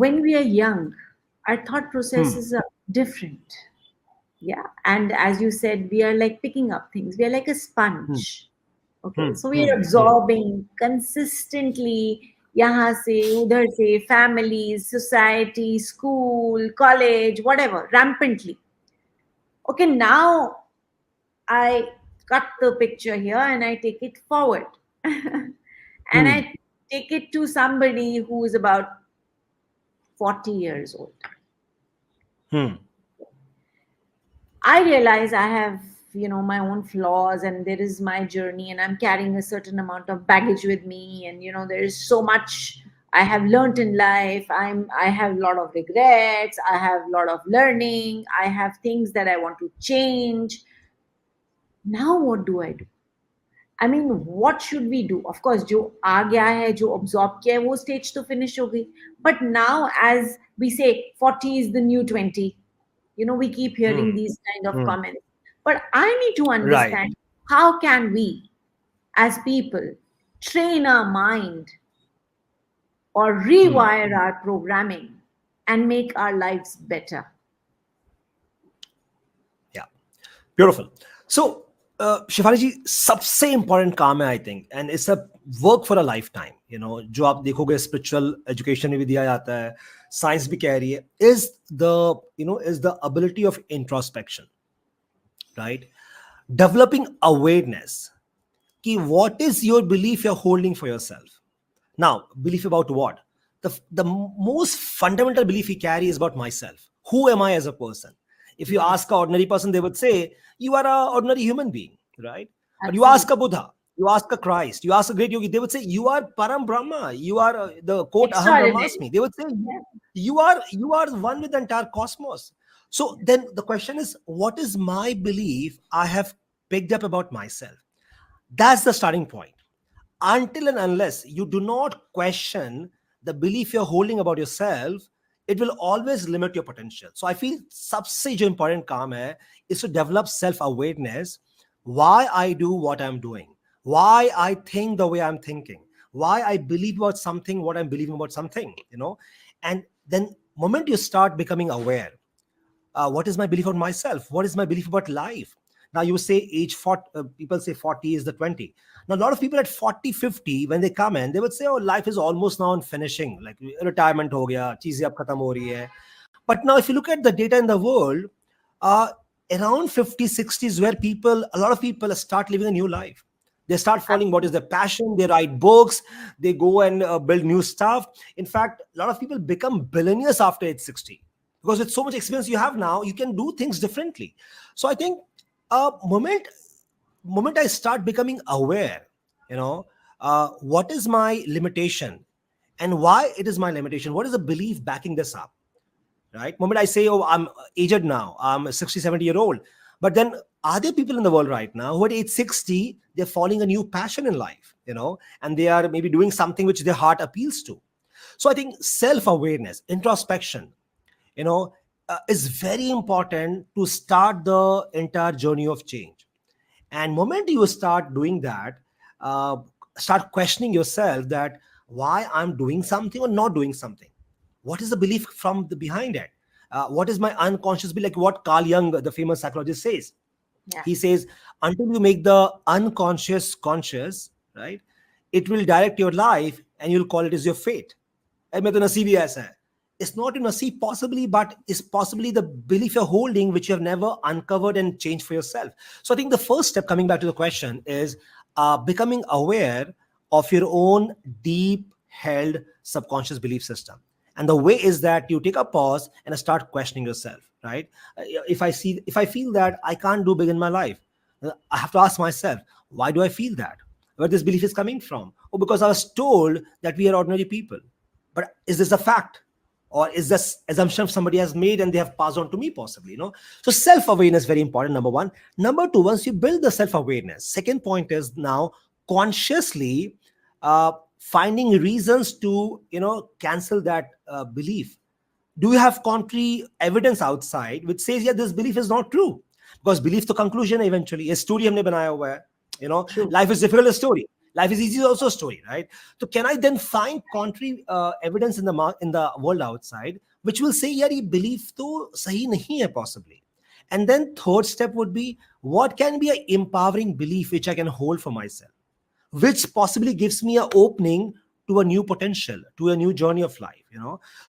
when we are young, our thought Hmm. processes are different. Yeah. And as you said, we are like picking up things. We are like a Hmm. sponge. Okay. Hmm. So we Hmm. are Hmm. absorbing consistently, yahan se, udhar se, families, society, school, college, whatever, rampantly. Okay. Now I cut the picture here and I take it forward. And Hmm. I take it to somebody who is about 40 years old. Hmm. I realize I have, my own flaws and there is my journey and I'm carrying a certain amount of baggage with me. And, there is so much I have learned in life. I have a lot of regrets. I have a lot of learning. I have things that I want to change. Now, what do I do? I mean, what should we do? Of course, जो आ गया है, जो absorb किया है, वो stage तो finish हो गई. But now, as we say, 40 is the new 20. We keep hearing Hmm. these kind of Hmm. comments. But I need to Right. understand, how can we, as people, train our mind or Hmm. rewire our programming and make our lives better? Yeah. Beautiful. So, Shifali जी, सबसे important काम है I think, and it's a work for a life time, जो आप देखोगे spiritual education में भी दिया जाता है, साइंस भी कह रही है, is the ability of introspection, right? Developing awareness कि what is your belief you're holding for yourself. Now, belief about what? The most fundamental belief we carry is about myself. Who am I as a person? If you Yes, ask an ordinary person, they would say, you are an ordinary human being, right? But you ask absolutely. a Buddha, you ask a Christ, you ask a great yogi, they would say, you are Param Brahma. You are the quote, Aham Extraordinary. Brahmasmi. They would say, Yeah. you are one with the entire cosmos. So then the question is, what is my belief I have picked up about myself? That's the starting point. Until and unless you do not question the belief you're holding about yourself, it will always limit your potential. So I feel सबसे जो important काम है is to develop self-awareness. Why I do what I'm doing, why I think the way I'm thinking, why I believe about something, what I'm believing about something, and then moment you start becoming aware, what is my belief about myself, what is my belief about life. Now you say age 40, people say 40 is the 20. Now a lot of people at 40, 50, when they come in, they would say, oh, life is almost now on finishing, like retirement ho gaya, cheezein ab khatam ho rahi hai. But now if you look at the data in the world, uh, around 50, 60s, where a lot of people start living a new life. They start following what is their passion, they write books, they go and build new stuff. In fact, a lot of people become billionaires after age 60, because with so much experience you have now, you can do things differently. So I think moment I start becoming aware, what is my limitation and why it is my limitation, what is the belief backing this up, right? Moment I say, oh, I'm aged now, I'm a 60, 70-year old, but then are there people in the world right now who at age 60, they're following a new passion in life, and they are maybe doing something which their heart appeals to. So I think self-awareness, introspection, you know is very important to start the entire journey of change. And moment you start doing that, uh, start questioning yourself that why I'm doing something or not doing something, what is the belief from the behind it, what is my unconscious belief, like what Carl Jung, the famous psychologist, says. Yeah. He says, until you make the unconscious conscious, right, it will direct your life and you'll call it as your fate. मैं तो नसीब ही ऐसा है. It's not your nasib possibly, but it's possibly the belief you're holding which you have never uncovered and changed for yourself. So I think the first step, coming back to the question, is becoming aware of your own deep held subconscious belief system. And the way is that you take a pause and start questioning yourself, right? If I feel that I can't do big in my life, I have to ask myself, why do I feel that? Where this belief is coming from? Or because I was told that we are ordinary people. But is this a fact? Or is this assumption somebody has made and they have passed on to me, possibly? So self-awareness, very important, number one. Number two, once you build the self-awareness, second point is now consciously finding reasons to cancel that belief. Do you have contrary evidence outside which says, yeah, this belief is not true? Because belief to conclusion eventually, a story हमने बनाया हुआ है, True. life is difficult, a story. Life is easy is also a story, right? So can I then find contrary evidence in the in the world outside which will say, yeah, ये belief तो सही नहीं है possibly. And then third step would be, what can be an empowering belief which I can hold for myself, which possibly gives me an opening to a new potential, to a new journey of life.